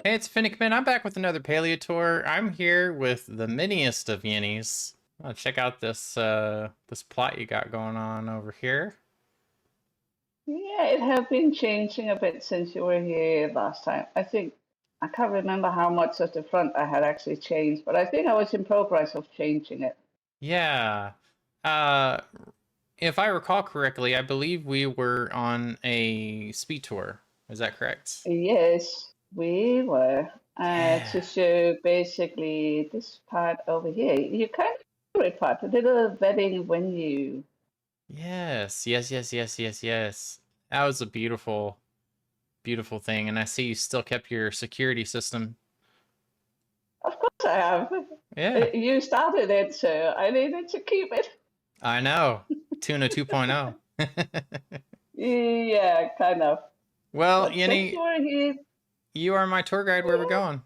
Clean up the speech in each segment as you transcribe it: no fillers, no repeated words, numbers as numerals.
Hey, it's Finnickman. I'm back with another Palia tour. I'm here with the miniest of Yennies. Check out this plot you got going on over here. Yeah, it has been changing a bit since you were here last time. I think I can't remember how much of the front I had actually changed, but I think I was in progress of changing it. Yeah. Uh, if I recall correctly, I believe we were on a speed tour. Is that correct? Yes, we were Yeah. to show basically this part over here. You kind of favorite part, the little wedding venue. Yes. Yes. Yes. Yes. Yes. Yes. That was a beautiful, beautiful thing. And I see you still kept your security system. Of course I have. Yeah. You started it, so I needed to keep it. I know. Tuna 2.0. Yeah, kind of. Well, But since Yenny, you were here, you are my tour guide where we're going.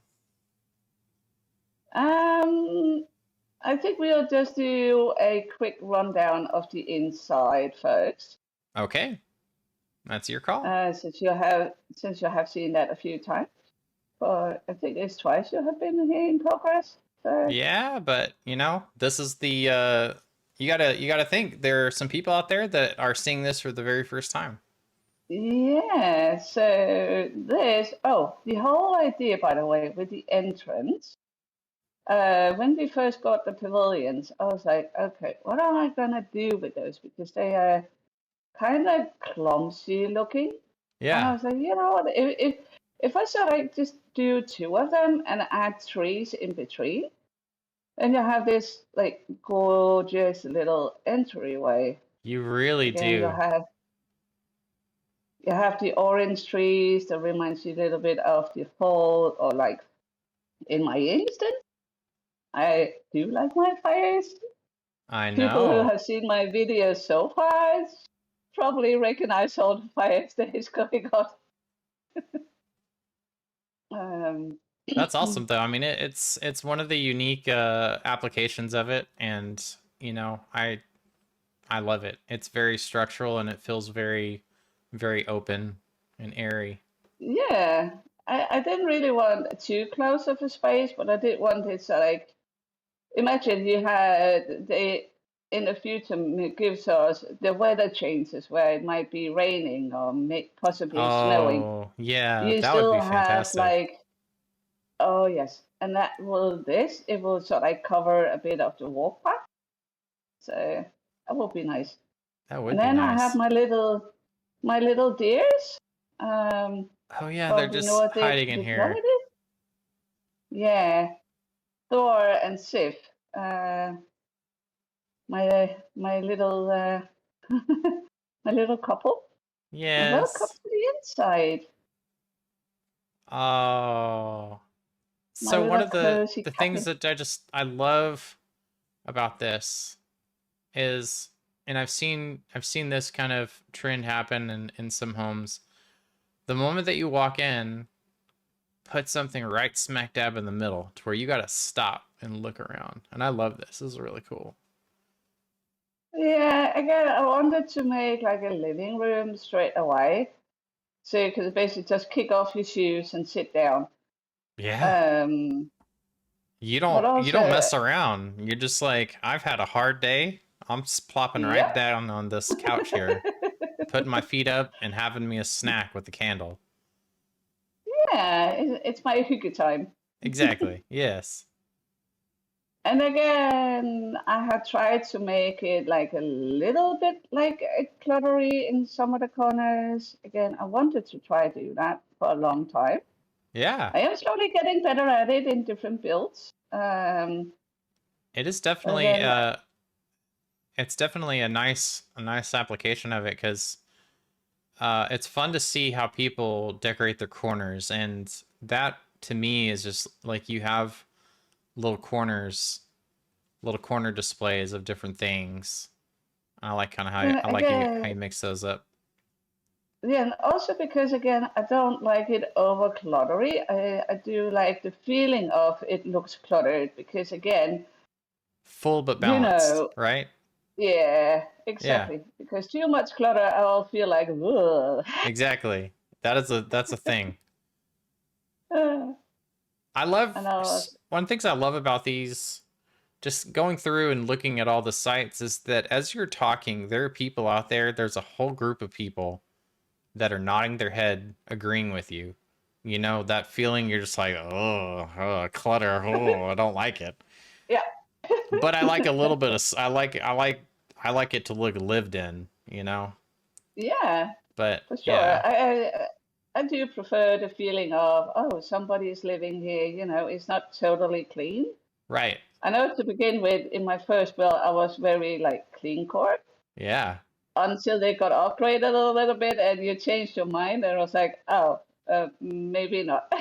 um, I think we'll just do a quick rundown of the inside first, Okay, that's your call. since you have seen that a few times. But I think it's twice you have been here in progress. So Yeah, but this is the you gotta think there are some people out there that are seeing this for the very first time. yeah, so the whole idea, by the way, with the entrance. When we first got the pavilions, I was like, okay, what am I gonna do with those? Because they are kind of clumsy looking. And I Yeah. was like, you know what? If I said I just do two of them and add trees in between, then you have this like gorgeous little entryway. You really Again, you do. have you have the orange trees that reminds you a little bit of the fall, or like in my instance, I do like my fires. I People who know. have seen my videos so far probably recognize all the fires that is going on. Um, That's awesome though. I mean, it's one of the unique applications of it, and I love it. It's very structural and it feels very, very open and airy. Yeah, I didn't really want too close of a space, but I did want it so like imagine you had the in the future it gives us the weather changes where it might be raining or possibly snowing. Oh, yeah, You that would still be have fantastic. like, oh yes, and that will this it will sort of like cover a bit of the walk path, so that would be nice. That And would be then I have nice. my little deers Oh yeah, they're from the just Nordic hiding in here. mythology. Yeah, Thor and Sif, uh, my little my little couple. And welcome Yes. to the inside, Oh. my So one little of the cozy the things cabin. that I love about this is, and I've seen this kind of trend happen in some homes. The moment that you walk in, put something right smack dab in the middle to where you gotta stop and look around. And I love this. This is really cool. Yeah, again, I wanted to make like a living room straight away, so you could basically just kick off your shoes and sit down. Yeah. Um, You but don't also, mess around. You're just like, I've had a hard day. I'm just plopping right yep. down on this couch here, putting my feet up and having me a snack with the candle. Yeah, it's my hygge time. Exactly. Yes. And again, I have tried to make it like a little bit like cluttery in some of the corners. Again, I wanted to try to do that for a long time. Yeah. I am slowly getting better at it in different builds. It is But definitely then, it's definitely a nice application of it because it's fun to see how people decorate their corners, and that to me is just like you have little corners, little corner displays of different things. I like kind of I like how again, you mix those up. yeah, and also because again, I don't like it over cluttery. I do like the feeling of it looks cluttered because again, Full but you balanced, know, right? yeah, Yeah, exactly. Because too much clutter, I'll feel like, ugh. exactly. That's a thing. I love And I was, one of the things I love about these, just going through and looking at all the sites, is that as you're talking, there are people out there. There's a whole group of people that are nodding their head, agreeing with you. You know, that feeling you're just like, oh, clutter, oh, I don't like it. yeah, But I like a little bit of, I like it to look lived in, you know? yeah, But for sure. yeah, I do prefer the feeling of, oh, somebody is living here, it's not totally clean. right. I know to begin with, in my first build, I was very like clean core Yeah. until they got upgraded a little bit and you changed your mind. And I was like, oh, maybe not.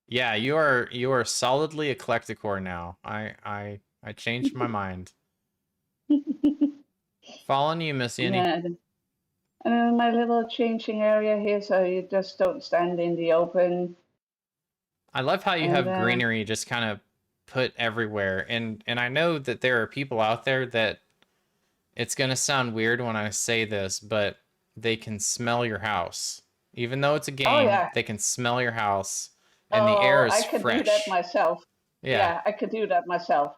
Yeah, you are solidly eclectic now. I changed my mind. Following you, Miss Yenny. Yeah. And then my little changing area here, so you just don't stand in the open. I love how you And have then, greenery just kind of put everywhere. And I know that there are people out there that it's going to sound weird when I say this, but they can smell your house. Even though it's a oh game, yeah, they can smell your house and the air oh, is I can do that fresh. myself. Yeah, Yeah, I could do that myself.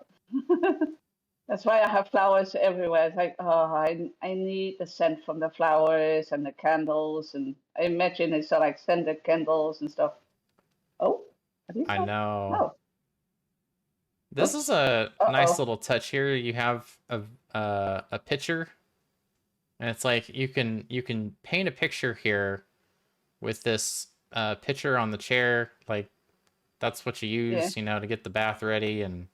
That's why I have flowers everywhere. It's like, oh, I need the scent from the flowers and the candles, and I imagine it's like scented candles and stuff. Oh, are these I not? know. Oh, This is oops. a nice Uh-oh. little touch here. You have a picture, and it's like you can paint a picture here with this picture on the chair. Like that's what you Yeah. use, you know, to get the bath ready, and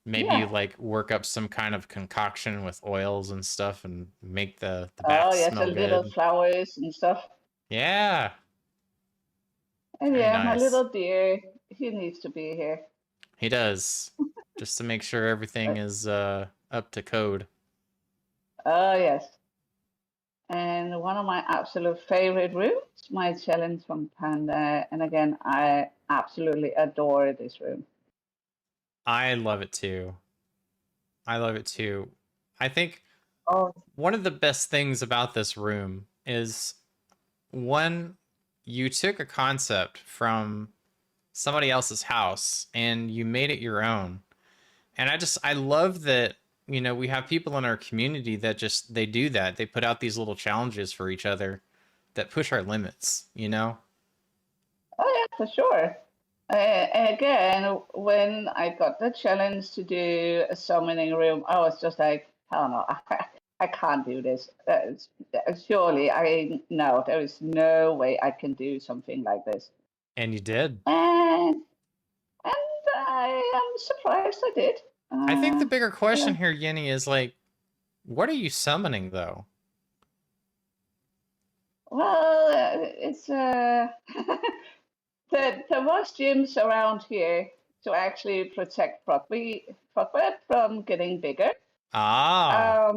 maybe you Yeah. like work up some kind of concoction with oils and stuff and make the Oh, bath yes, the smell little good. flowers and stuff. Yeah, And very yeah, my nice. little dear, he needs to be here. He does, just to make sure everything But, is up to code. oh, yes. And one of my absolute favorite rooms, my challenge from Panda. And again, I absolutely adore this room. I love it too. I love it too. I think Oh, one of the best things about this room is one, you took a concept from somebody else's house and you made it your own. And I love that, you know, we have people in our community that just they do that. They put out these little challenges for each other that push our limits, you know? oh yeah, for sure. Again, when I got the challenge to do a summoning room, I was just like, hell no, I can't do this. Surely, I no, there is no way I can do something like this. And you did. And I am surprised I did. I think the Uh, bigger yeah. question here, Yenny, is like, what are you summoning though? Well, it's there was gyms around here to actually protect Frogbird from getting bigger. Ah,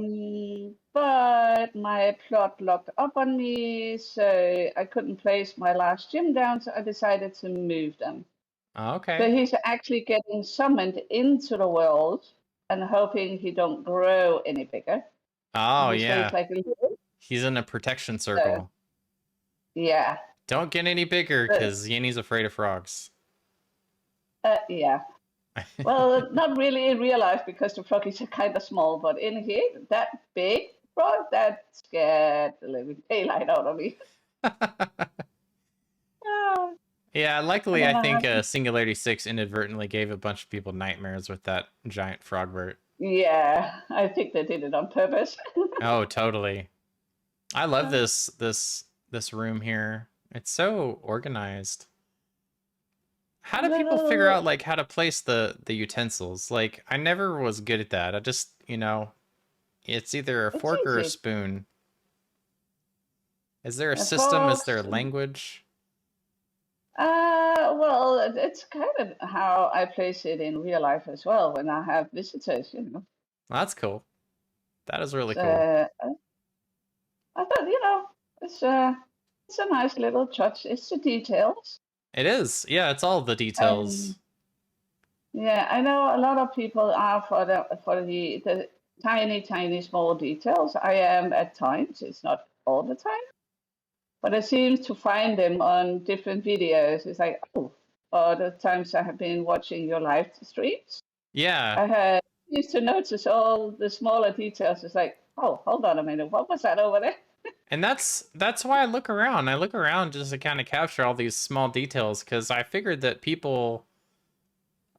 But my plot locked up on me, so I couldn't place my last gym down, so I decided to move them. So okay. he's actually getting summoned into the world and hoping he don't grow any bigger. And Oh, he stays yeah. like a little. He's in a protection So circle. yeah. Don't get any bigger But, because Yenny's afraid of frogs. yeah. Well, not really in real life because the froggies are kind of small, but in here, that big frog, that scared the living daylight out of me. Yeah. Yeah, And luckily I then I think have, Singularity 6 inadvertently gave a bunch of people nightmares with that giant frogbert. yeah, I think they did it on purpose. Oh, totally. I love this room here. It's so organized. How do people figure Little, out like how to place the utensils? Like I never was good at that. I just, you know, it's either a it's fork or a easy. spoon. Is there a system? Is there a Folks, language? well, it's kind of how I place it in real life as well when I have visitors. Well, that's cool. That is really So cool. I thought, it's a nice little touch. It's the details. It is. Yeah, it's all the And details. yeah, I know a lot of people are for the tiny, tiny, small details. I am at times. It's not all the time, but I seem to find them on different videos. It's like, oh. or the times I have been watching your live streams, Yeah. I had used to notice all the smaller details. It's like, oh, hold on a minute, what was that over there? And that's why I look around. I look around just to kind of capture all these small details because I figured that people,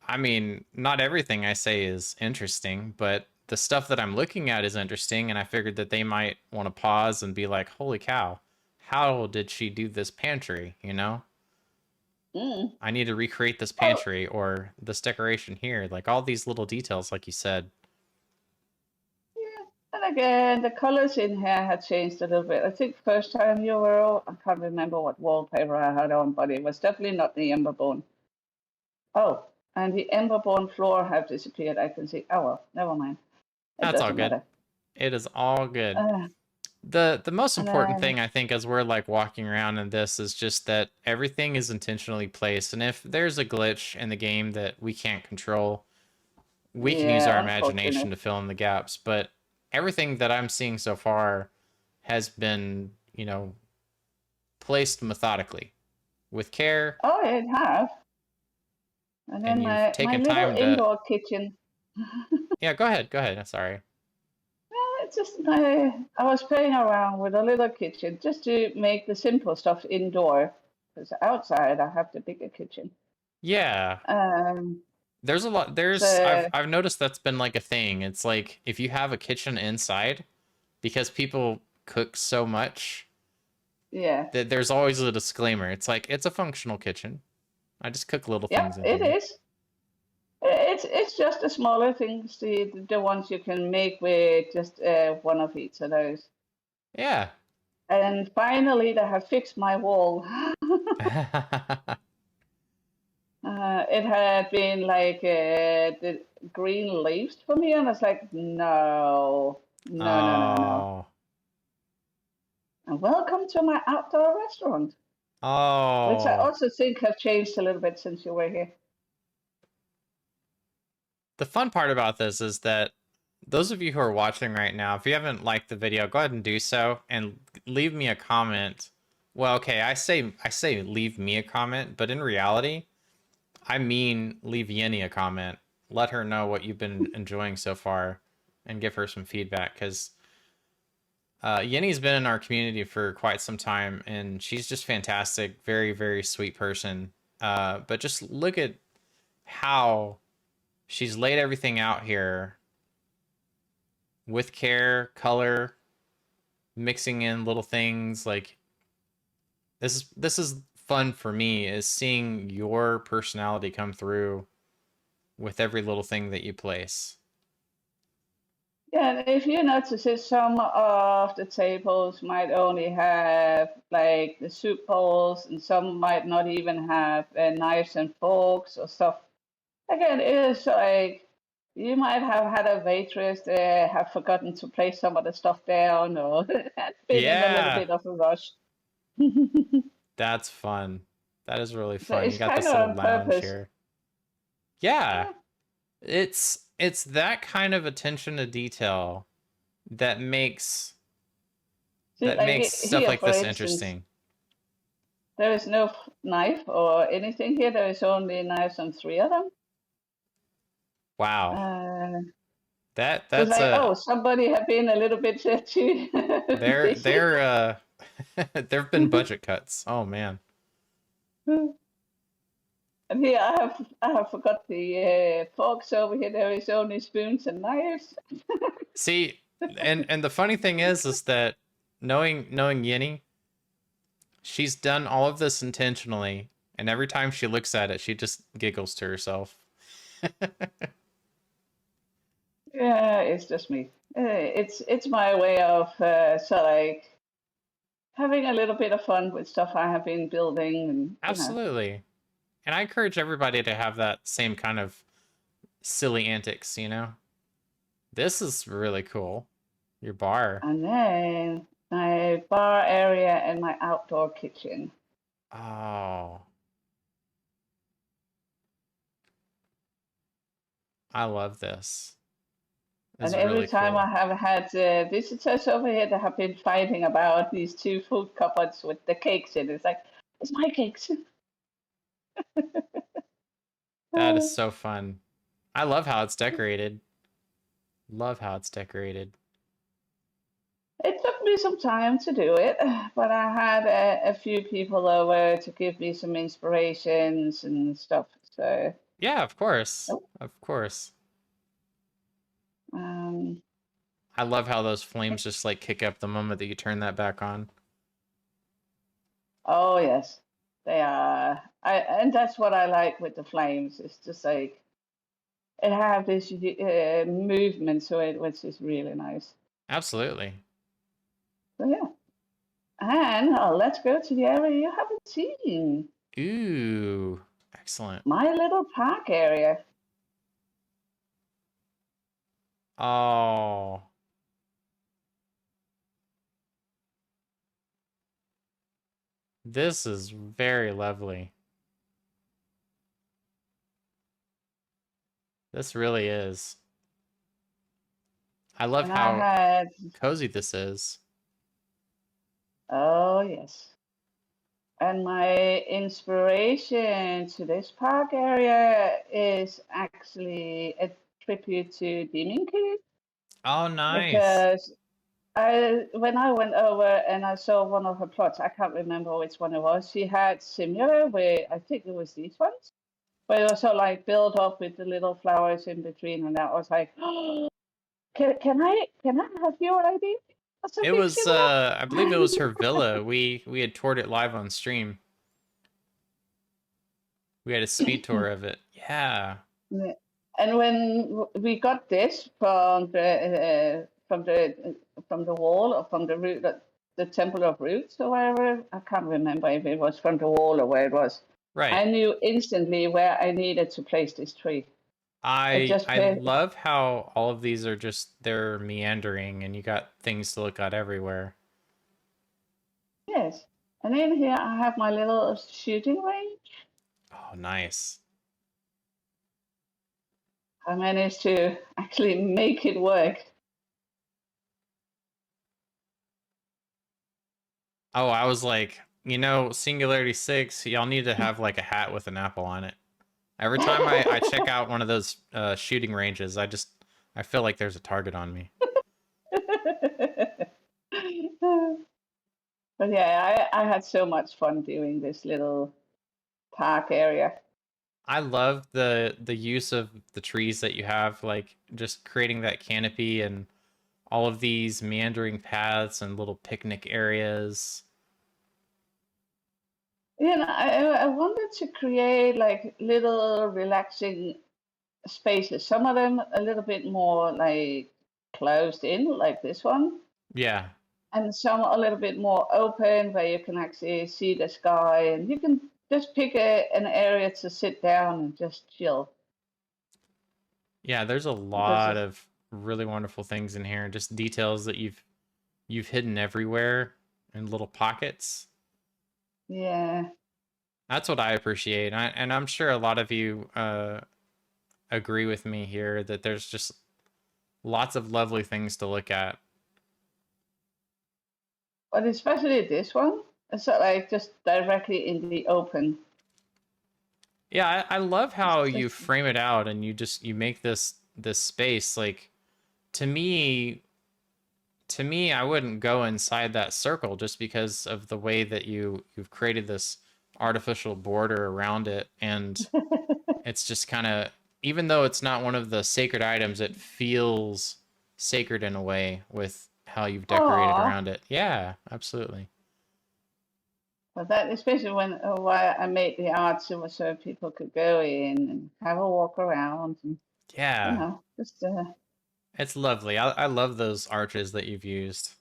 I mean, not everything I say is interesting, but the stuff that I'm looking at is interesting, and I figured that they might want to pause and be like, "Holy cow, how did she do this pantry?" You know? Mm. I need to recreate this Oh, pantry or this decoration here. Like all these little details, like you said. yeah. And again, the colors in here had changed a little bit. I think first time you were, I can't remember what wallpaper I had on, but it was definitely not the Emberbone. Oh, and the Emberbone floor have disappeared. I can see. Oh well, never mind. It That's all doesn't good. matter. It is all good. Uh, The most and important then thing I think as we're like walking around in this is just that everything is intentionally placed, and if there's a glitch in the game that we can't control, we can use our yeah, imagination unfortunately. to fill in the gaps. But everything that I'm seeing so far has been, placed methodically with care, Oh, it have. And and then you've my taken little time to. indoor kitchen. Yeah, go ahead. Go ahead. I'm sorry. It's just I was playing around with a little kitchen just to make the simple stuff indoor. Because outside I have the bigger kitchen. Yeah, Um, there's a lot. There's I've so I've noticed that's been like a thing. It's like if you have a kitchen inside, because people cook so much yeah, that there's always a disclaimer. It's like it's a functional kitchen. I just cook little yep, things in it here. is. It's just the smaller things, the ones you can make with just one of each of those. Yeah. And finally, they have fixed my wall. It had been like the green leaves for me, and I was like, no, no, no, no, no. Oh. And welcome to my outdoor restaurant, which I Oh. also think have changed a little bit since you were here. The fun part about this is that those of you who are watching right now, if you haven't liked the video, go ahead and do so and leave me a comment. Well, okay, I say leave me a comment, but in reality, I mean leave Yenny a comment. Let her know what you've been enjoying so far and give her some feedback because Yenny's been in our community for quite some time and she's just fantastic, very, very sweet person. But just look at how she's laid everything out here with care, color, mixing in little things like this is fun for me is seeing your personality come through with every little thing that you place. Yeah, and if you notice it, some of the tables might only have like the soup bowls, and some might not even have knives and forks or stuff. Again, it is like you might have had a waitress have forgotten to place some of the stuff down or had been in a little Yeah, bit of a rush. So that's fun. That is really fun. You it's got kind this of little on lounge purpose. here. Yeah, Yeah. it's that kind of attention to detail that makes See, stuff here, like for this instance, interesting. there is no knife or anything here. There is only knives on three of them. Wow. Uh, so it's That's like, a oh, somebody have been a little bit too busy. they're there've been budget cuts. Oh man. And here I have forgot the forks over here. There is only spoons and knives. See, and the funny thing is that knowing Yinny, she's done all of this intentionally, and every time she looks at it, she just giggles to herself. Yeah, it's just me. It's my way of so like having a little bit of fun with stuff I have been building, and Absolutely. And I encourage everybody to have that same kind of silly antics. This is really cool. Your bar. and then my bar area and my outdoor kitchen. Oh, I love this. This And is every really time cool. I have had visitors over here that have been fighting about these two food cupboards with the cakes in, it's like, it's my cakes. That is so fun. I love how it's decorated. Love how it's decorated. It took me some time to do it, but I had a few people over to give me some inspirations and stuff. So, Yeah, of course. oh, Of course. um, I love how those flames just like kick up the moment that you turn that back on. oh yes, they are. And that's what I like with the flames. It's just like it have this movement to it, which is really nice. Absolutely. So yeah, and let's go to the area you haven't seen, Ooh, excellent. my little park area. Oh, this is very lovely. This really is. I love And I how had, cozy this is. oh yes. And my inspiration to this park area is actually a tribute to Demon Kid Oh, nice. because when I went over and I saw one of her plots, I can't remember which one it was. She had similar where I think it was these ones, but it was so like built up with the little flowers in between, and I was like, oh, can I have your idea? It Something was I believe it similar. was her villa. We had toured it live on stream. We had a speed tour of it. Yeah. Yeah. And when we got this from the wall or from the root, the Temple of Roots or wherever, I can't remember if it was from the wall or where it was. Right. I knew instantly where I needed to place this tree. I just I put love how all of these are just they're meandering and you got things to look at everywhere. yes, and in here I have my little shooting range. Oh, nice. I managed to actually make it work. Oh, I was like, Singularity 6, y'all need to have like a hat with an apple on it. Every time I check out one of those shooting ranges, I feel like there's a target on me. But yeah, I had so much fun doing this little park area. I love the use of the trees that you have, like just creating that canopy and all of these meandering paths and little picnic areas. I wanted to create like little relaxing spaces. Some of them a little bit more like closed in, like this one, Yeah. and some a little bit more open where you can actually see the sky and you can just pick an area to sit down and just chill. Yeah, there's a This lot is of really wonderful things in here, just details that you've hidden everywhere in little pockets. yeah. That's what I appreciate. And I'm sure a lot of you agree with me here that there's just lots of lovely things to look at. But especially this one, it's not like just directly in the open. Yeah, I love It's how you just frame it out and you make this space like to me I wouldn't go inside that circle just because of the way that you've created this artificial border around it, and it's just kind of, even though it's not one of the sacred items, it feels sacred in a way with how you've decorated oh, around it. Yeah, absolutely. but that especially when why I made the art so people could go in and have a walk around and Yeah, just it's lovely. I love those arches that you've used.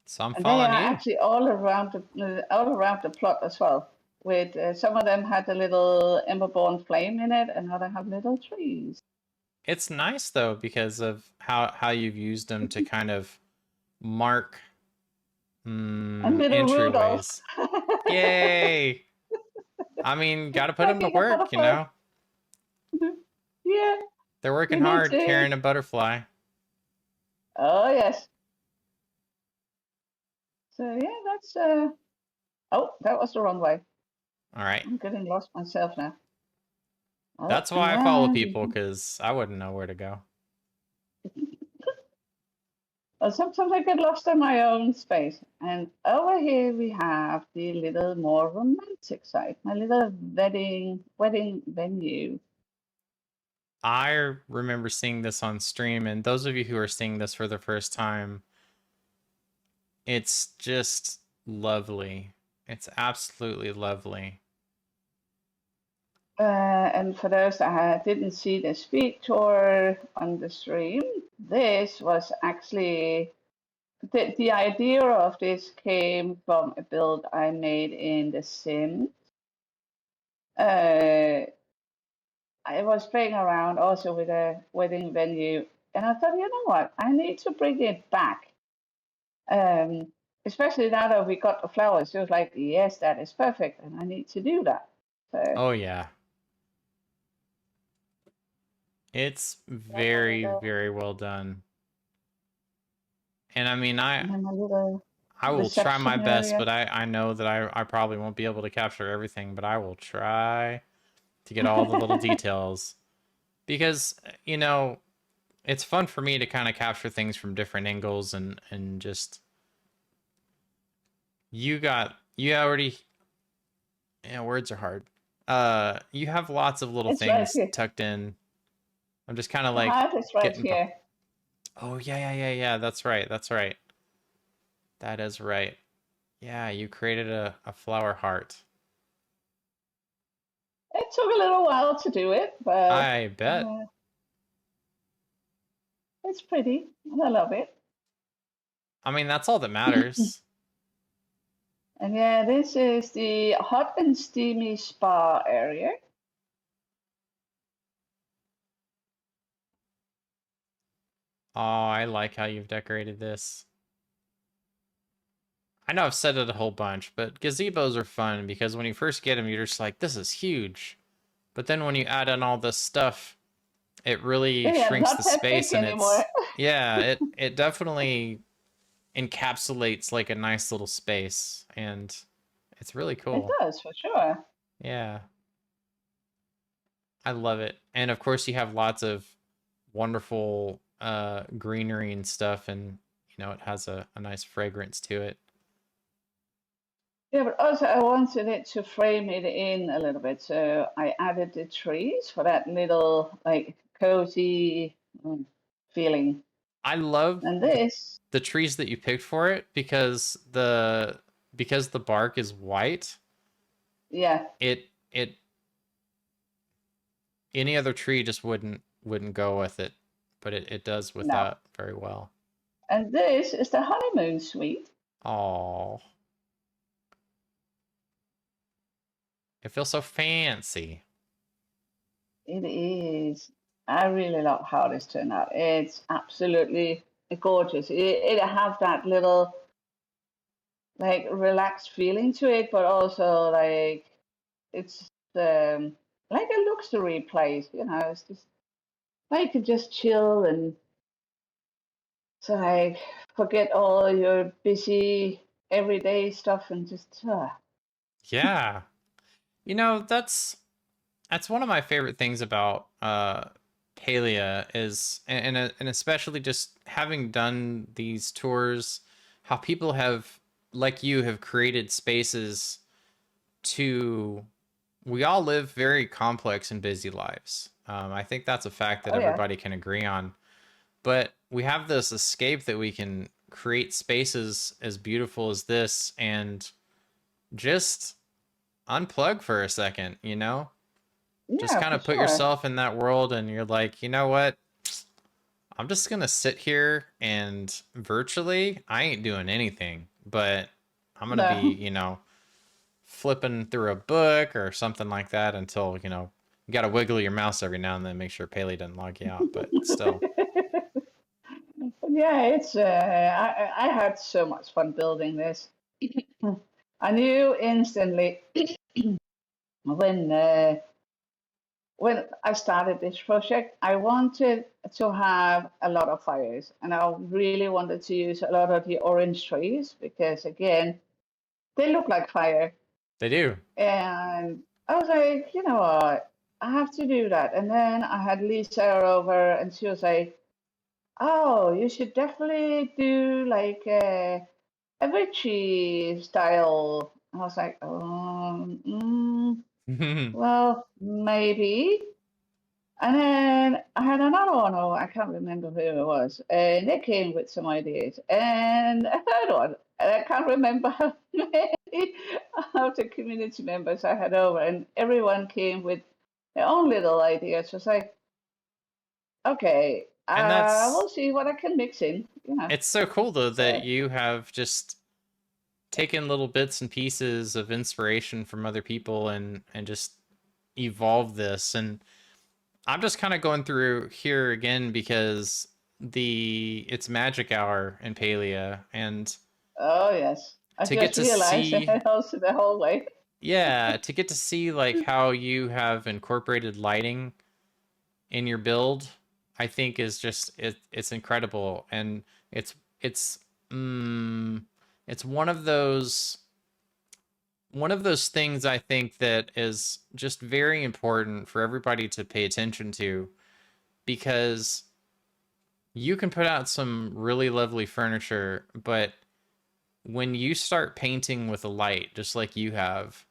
So I'm and they following are you. actually all around the plot as well. With some of them had a little emberborn flame in it, and other have little trees It's nice though because of how you've used them to kind of mark and little Rudolph. entryways. Yay! I mean, gotta put them to Making a work, you butterfly. know? Yeah, They're you working need hard to. carrying a butterfly. Oh yes. So yeah, that's oh, that was the wrong way. All right. I'm getting lost myself now. Oh, That's and why I follow people, then because I wouldn't know where to go. well, sometimes I get lost in my own space. And over here we have the little more romantic side, my little wedding venue. I remember seeing this on stream, and those of you who are seeing this for the first time, it's just lovely. It's absolutely lovely. And for those that didn't see the speed tour on the stream, this was actually the idea of this came from a build I made in The Sim. Uh, I was playing around also with a wedding venue, and I thought, you know what, I need to bring it back. Um, Especially now that we got the flowers, it was like, yes, that is perfect, and I need to do that. So, Oh yeah. It's that's my very, little, very well done. And I mean, I and then my little I will try my reception best, area. but I know that I probably won't be able to capture everything, but I will try to get all the little details because, you know, it's fun for me to kind of capture things from different angles and just you already yeah, words are hard. You have lots of little It's right things here. tucked in. I'm just kind of The like heart is right getting here. Oh, yeah, yeah, yeah, yeah. That's right. That's right. That is right. Yeah, you created a flower heart. It took a little while to do it, but I bet. it's pretty, and I love it. I mean, that's all that matters. And yeah, this is the hot and steamy spa area. Oh, I like how you've decorated this. I know I've said it a whole bunch, but gazebos are fun because when you first get them, you're just like, this is huge. But then when you add in all this stuff, it really They are shrinks the not that big space and anymore. yeah, it definitely encapsulates like a nice little space and it's really It cool. does, for sure. Yeah, I love it. And of course you have lots of wonderful greenery and stuff and you know it has a nice fragrance to it. Yeah, but also I wanted it to frame it in a little bit, so I added the trees for that little like cozy feeling. I love And this, the trees that you picked for it because the bark is white. yeah, It any other tree just wouldn't go with it, but it does with no. that very well. And this is the honeymoon suite. Oh, it feels so fancy. It is. I really love how this turned out. It's absolutely gorgeous. It have that little like relaxed feeling to it, but also like it's like a luxury place. You know, it's just like you can just chill and so like forget all your busy everyday stuff and just Yeah. You know, that's one of my favorite things about Palia is and especially just having done these tours, how people have like you have created spaces to we all live very complex and busy lives. I think that's a fact that oh yeah, everybody can agree on. But we have this escape that we can create spaces as beautiful as this and just unplug for a second, you know? Just yeah, kind for of put sure. yourself in that world and you're like, you know what? I'm just going to sit here and virtually, I ain't doing anything, but I'm going to be, No. you know, flipping through a book or something like that until, you know, you got to wiggle your mouse every now and then, make sure Paley doesn't log you out, but still. Yeah, it's I had so much fun building this. I knew instantly when uh, when I started this project, I wanted to have a lot of fires, and I really wanted to use a lot of the orange trees because again, they look like fire. They do. And I was like, you know what, I have to do that. And then I had Lisa over, and she was like, oh, you should definitely do like a witchy style. I was like, well, maybe. And then I had another one, oh, I can't remember who it was, and they came with some ideas. And a third one, and I can't remember how many of the community members I had over, and everyone came with their own little ideas. It was like, okay, And that's we'll see what I can mix in, you know. it's so cool though that So, you have just taken little bits and pieces of inspiration from other people and just evolve this. And I'm just kind of going through here again because it's magic hour in Palia, and oh yes, I to get just to realized see also the whole way. yeah, to get to see like how you have incorporated lighting in your build, I think is just it's incredible. And it's it's mm, it's one of those things I think that is just very important for everybody to pay attention to, because you can put out some really lovely furniture, but when you start painting with a light, just like you have,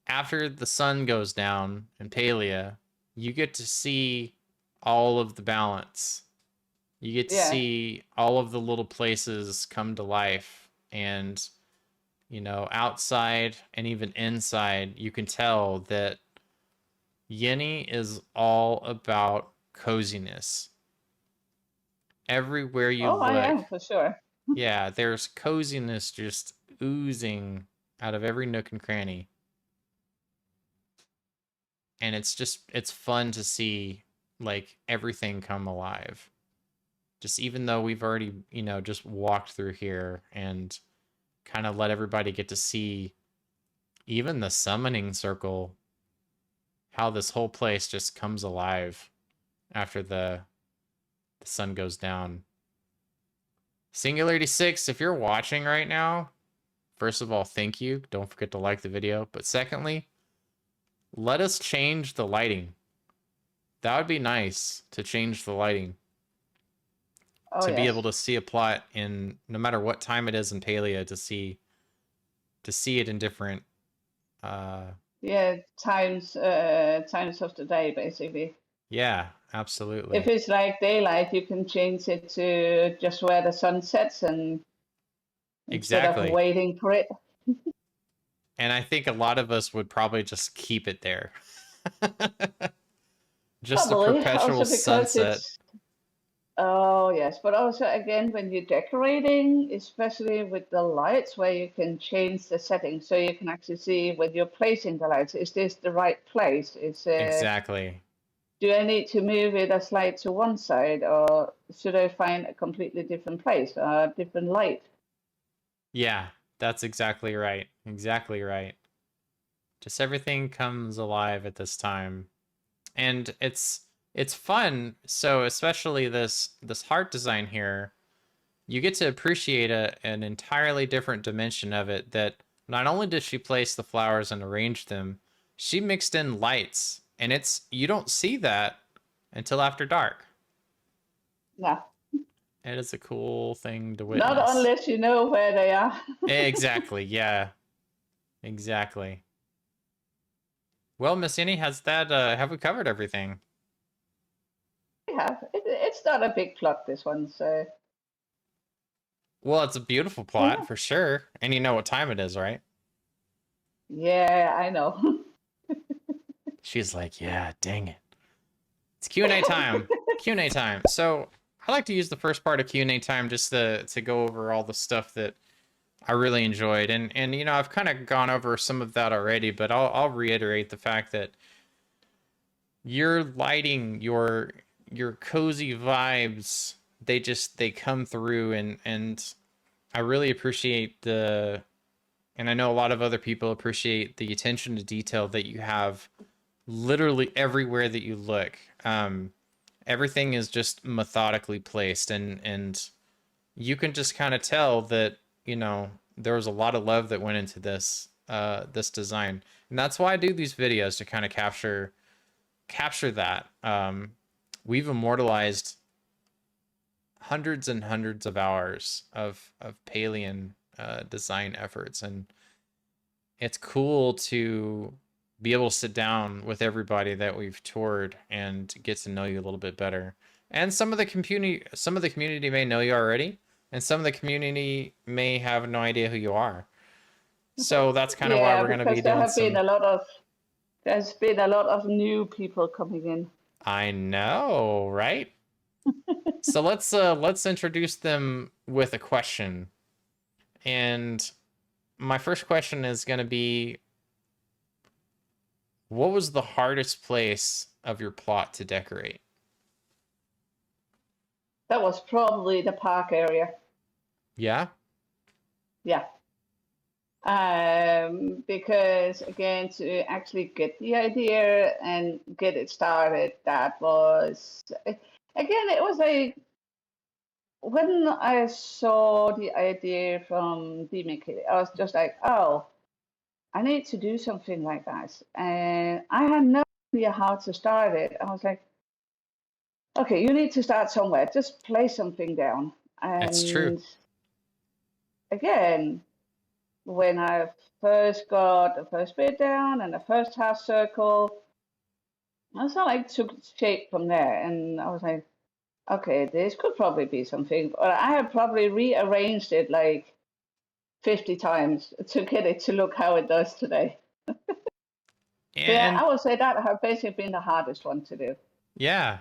after the sun goes down in Palia, you get to see all of the balance. You get to Yeah. see all of the little places come to life. And, outside and even inside, you can tell that Yenny is all about coziness. Everywhere you Oh, I look, am for sure. yeah, there's coziness just oozing out of every nook and cranny. And it's fun to see like everything come alive. Just even though we've already, just walked through here and kind of let everybody get to see even the summoning circle, how this whole place just comes alive after the sun goes down. Singularity 6, if you're watching right now, first of all, thank you. Don't forget to like the video. But secondly, let us change the lighting. That would be nice to change the lighting, Oh to be able yes. to see a plot in no matter what time it is in Palia, to see it in different uh Yeah, times of the day basically. yeah, If absolutely. it's like daylight, you can change it to just where the sun sets, and instead of Exactly. waiting for it. And I think a lot of us would probably just keep it there. Just a Probably perpetual also because sunset. it's, oh yes, but also again when you're decorating, especially with the lights, where you can change the settings, so you can actually see when you're placing the lights, is this the right place? Exactly. Do I need to move it a slide to one side, or should I find a completely different place, a different light? Yeah, that's exactly right. Exactly right. Just everything comes alive at this time. And it's fun. So especially this heart design here, you get to appreciate an entirely different dimension of it, that not only did she place the flowers and arrange them, she mixed in lights. And you don't see that until after dark. No, It is a cool thing to not witness. unless you know where they are. Exactly. Yeah. Exactly. Well, Miss Yenny, has that have we covered everything? We have. It's not a big plot, this one, so Well, it's a beautiful plot yeah. for sure. And you know what time it is, right? Yeah, I know. She's like, "Yeah, dang it. It's Q&A time. Q&A time." So, I like to use the first part of Q&A time just to go over all the stuff that I really enjoyed. And I've kind of gone over some of that already, but I'll reiterate the fact that your lighting, your cozy vibes, they come through. And I really appreciate and I know a lot of other people appreciate the attention to detail that you have literally everywhere that you look. Everything is just methodically placed, and you can just kind of tell that there was a lot of love that went into this. this design, and that's why I do these videos to kind of capture that. We've immortalized hundreds and hundreds of hours of Palian design efforts, and it's cool to be able to sit down with everybody that we've toured and get to know you a little bit better. And some of the community may know you already, and some of the community may have no idea who you are. So that's kind of why Yeah, we're going to be because there doing have been some. a lot of there's been a lot of new people coming in. I know, right? So let's introduce them with a question. And my first question is going to be, what was the hardest place of your plot to decorate? That was probably the park area. Yeah? Yeah. Because again, to actually get the idea and get it started, that was again, it was like when I saw the idea from DMK, I was just like, oh, I need to do something like that. And I had no idea how to start it. I was like, okay, you need to start somewhere. Just place something down. It's true. And again, when I first got the first bit down and the first half circle, I sort of like took shape from there. And I was like, okay, this could probably be something. But I had probably rearranged it like 50 times to get it to look how it does today. So yeah, And I would say that have basically been the hardest one to do. yeah.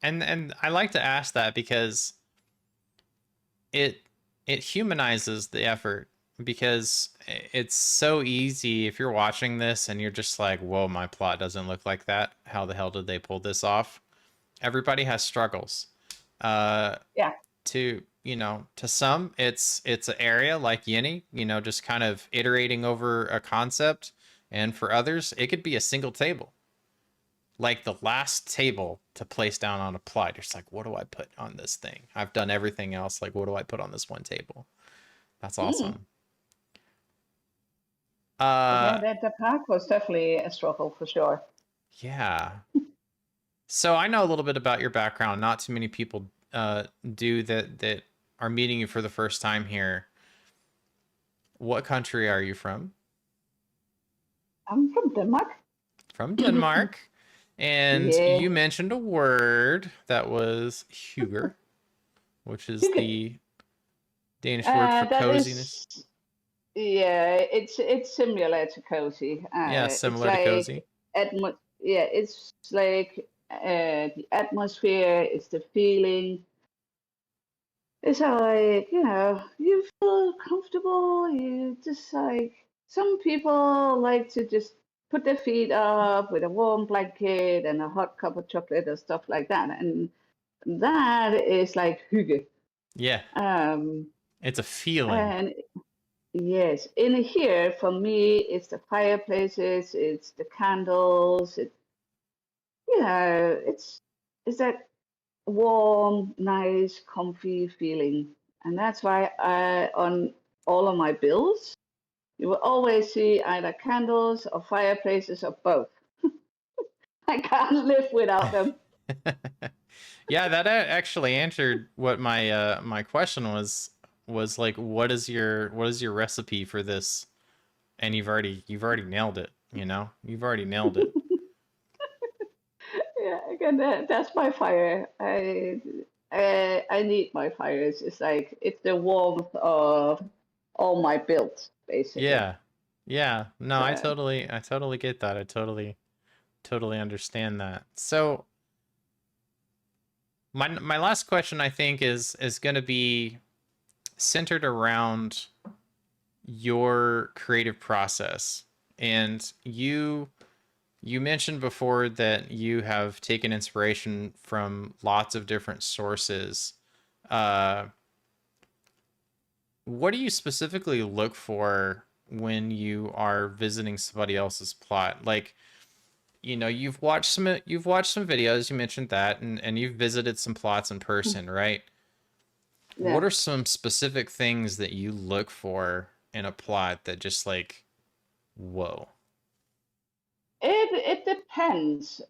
And I like to ask that because it it humanizes the effort, because it's so easy if you're watching this and you're just like, "Whoa, my plot doesn't look like that. How the hell did they pull this off?" Everybody has struggles. Uh Yeah. to, to some it's an area like Yeni, just kind of iterating over a concept, and for others it could be a single table, like the last table to place down on a plot. You're just like, what do I put on this thing? I've done everything else, like what do I put on this one table? That's Mm. awesome. Yeah, uh the park was definitely a struggle for sure. yeah, so I know a little bit about your background. Not too many people do that are meeting you for the first time here. What country are you from? I'm from Denmark. From Denmark. And Yeah. you mentioned a word that was hygge, which is Okay. the Danish word for That coziness. is, yeah, it's similar to cozy. Yeah, It's similar to like cozy. yeah, it's like the atmosphere, it's the feeling. It's like, you feel comfortable. You just like, some people like to just put their feet up with a warm blanket and a hot cup of chocolate or stuff like that. And that is like hygge. Yeah, Um, it's a feeling. and yes, in here, for me, it's the fireplaces, it's the candles, it's that warm, nice, comfy feeling. And that's why on all of my bills, you will always see either candles or fireplaces or both. I can't live without them. Yeah, that actually answered what my question was like, what is your recipe for this? And you've already nailed it, You've already nailed it. Yeah, again, that's my fire. I need my fires. It's like it's the warmth of all my builds, basically. Yeah. Yeah. No, So I totally get that. I totally understand that. So my last question, I think, is going to be centered around your creative process. And you mentioned before that you have taken inspiration from lots of different sources. Uh what do you specifically look for when you are visiting somebody else's plot? Like, you've watched some videos, you mentioned that, and you've visited some plots in person, right? yeah. What are some specific things that you look for in a plot that just like Whoa. It depends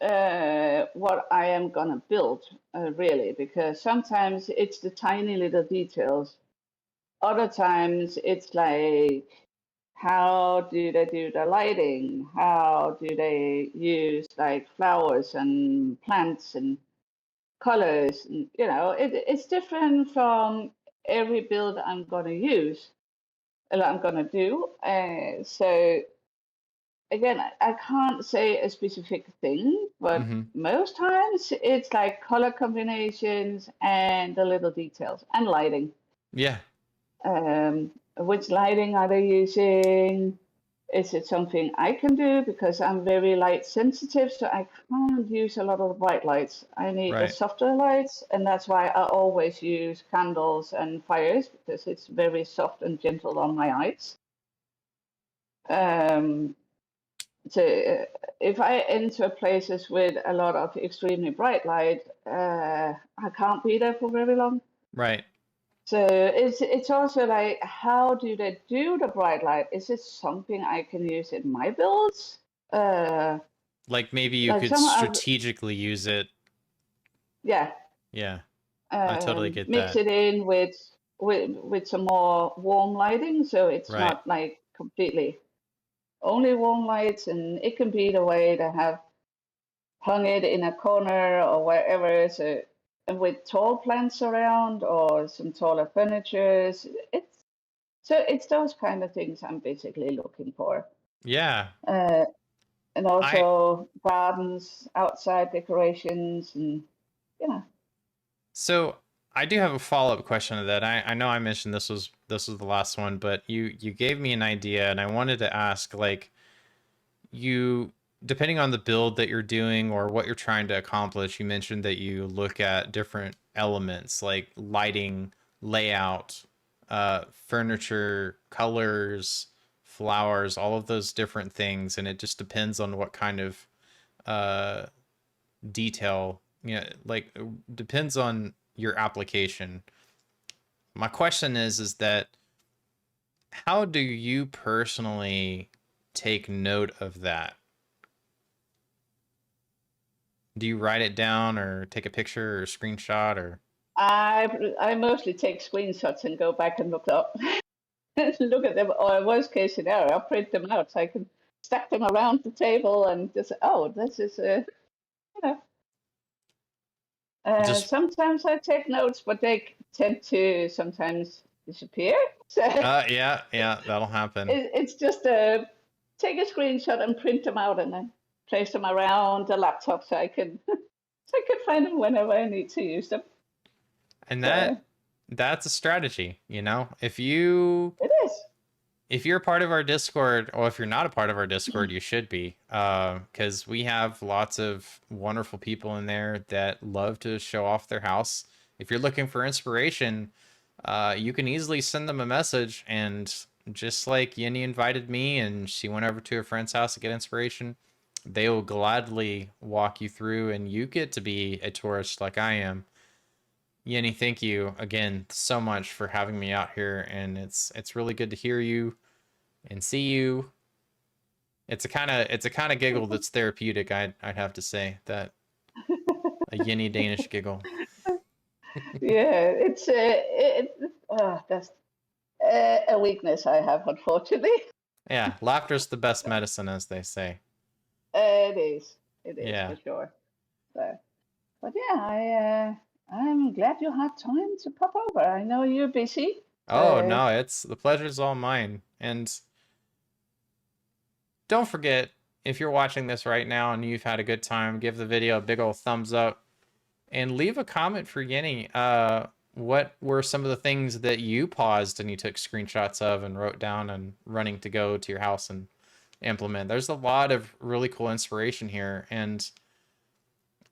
what I am gonna build, really, because sometimes it's the tiny little details. Other times it's like, how do they do the lighting? How do they use like flowers and plants and colors? And, it's different from every build I'm gonna use, I'm gonna do. So again, I can't say a specific thing, but Mm-hmm. most times it's like color combinations and the little details and lighting. Yeah. Which lighting are they using? Is it something I can do? Because I'm very light sensitive, so I can't use a lot of bright lights. I need the Right. softer lights, and that's why I always use candles and fires because it's very soft and gentle on my eyes. Um, so if I enter places with a lot of extremely bright light, I can't be there for very long. Right. So it's also like, how do they do the bright light? Is it something I can use in my builds? Uh, Like maybe you like could some of strategically use it. Yeah, Yeah. I totally get mix that. it in with some more warm lighting, so it's Right. not like completely only warm lights, and it can be the way they have hung it in a corner or wherever. So, and with tall plants around or some taller furniture, it's those kind of things I'm basically looking for. Yeah. Uh, and I also gardens, outside decorations, and yeah. So I do have a follow-up question to that. I know I mentioned this was the last one, but you gave me an idea and I wanted to ask like you depending on the build that you're doing or what you're trying to accomplish, you mentioned that you look at different elements like lighting, layout, furniture, colors, flowers, all of those different things, and it just depends on what kind of uh detail, like depends on your application. My question is that how do you personally take note of that? Do you write it down or take a picture or a screenshot or I mostly take screenshots and go back and look up, look at them, or worst case scenario, I'll print them out so I can stack them around the table and just, oh, this is you know. just Sometimes I take notes, but they tend to sometimes disappear. So yeah, yeah, that'll happen. it's just take a screenshot and print them out and then place them around the laptop so I can so I can find them whenever I need to use them. And So that's a strategy, you know? it is. If you're a part of our Discord, or if you're not a part of our Discord, you should be, because we have lots of wonderful people in there that love to show off their house. If you're looking for inspiration, you can easily send them a message, and just like Yenny invited me, and she went over to a friend's house to get inspiration, they will gladly walk you through, and you get to be a tourist like I am. Yenny, thank you again so much for having me out here, and it's really good to hear you and see you. It's a kind of giggle that's therapeutic. I'd have to say that a Yenny Danish giggle. Yeah, that's a weakness I have, unfortunately. Yeah, laughter's the best medicine, as they say. It is. It is Yeah. for sure. So, but yeah, I'm glad you had time to pop over. I know you're busy, Oh so no, it's the pleasure's all mine. And don't forget, if you're watching this right now and you've had a good time, give the video a big old thumbs up and leave a comment for Yenny. What were some of the things that you paused and you took screenshots of and wrote down and running to go to your house and implement? There's a lot of really cool inspiration here, and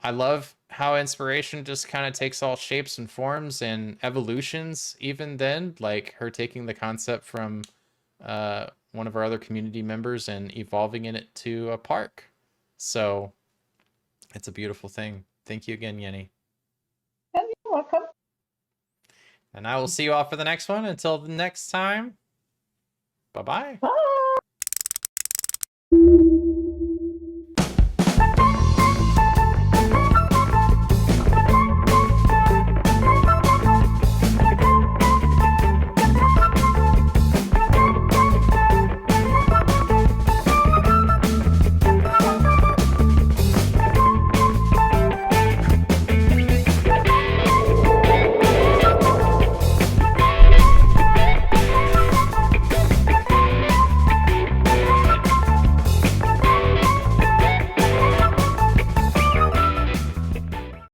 I love how inspiration just kind of takes all shapes and forms and evolutions, even then, like her taking the concept from one of our other community members and evolving it to a park. So it's a beautiful thing. Thank you again, Yenny. and you're welcome. And I will see you all for the next one. Until the next time, bye bye. Bye.